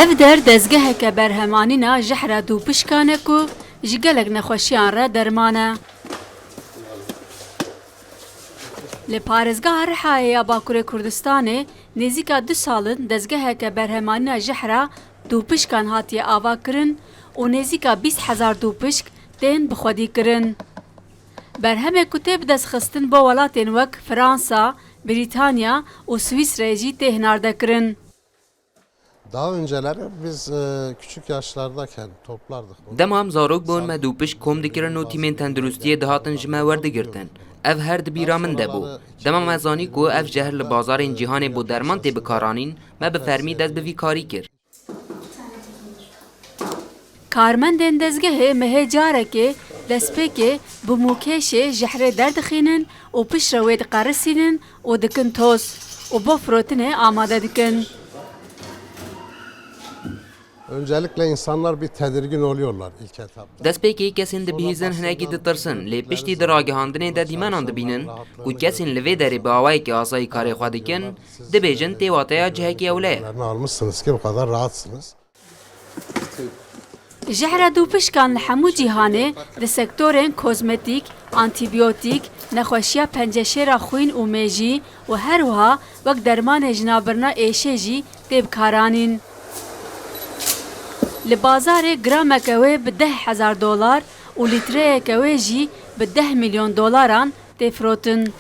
ev der dezgeheke berhemanîna jehra dû pişkan e ku ji gelek nexweşiyan re derman e. Li parêzgeha Rihayê ya Bakurê Kurdistanê nêzîka 2 salin dezgeheke berhemanîna jehra dû pişkan hatiye avakirin û nêzîka 20,000 dû pişk tên bixwedîkirin. Berhemek ku tê bi destxistin bo welatên wek Fransa, Britanya û Swîsreyê jî tê hinardekirin. Daha önceleri biz küçük yaşlardayken toplardık. Demam zarok bûn me dû pişk kom dikirin û tîmên tendurustiyê dihatin ji me werdigirtin. Ev her di bîra min de bû. Dema me zanî ku ev jehr li bazarên cîhanê bû derman tê bikaranîn, me bi fermî dest bi vî karî kir. Karmendên dezgehê mehê carekê destpêkê bi mûkêşê jehrê derdixînin û piştre wê diqerisînin û dikin toz û bo firotinê amade dikin. Öncelikle insanlar bir tedirgin oluyorlar ilk etapta. Destpêkê kesên dibihîzin hinekî ditirsin, lê piştî di ragihandinê de dîmenan dibînin û kesên li vê derê bi awayekî asayî karê xwe dikin, dibêjin tê wateya cihekî ewle ye. Almışsınız ki bu kadar rahatsınız. Jehra dû pişkan li hemû cîhanê di sektorên kozmetîk, antîbiyotîk, nexweşiya penceşêra xwîn û mêjî û her wiha wek dermanê jinabirina êşê jî tê bikaranîn. Li bazarê grameke wê bi $10,000 û lîtreyeke wê jî bi $10 milyon tê firotin.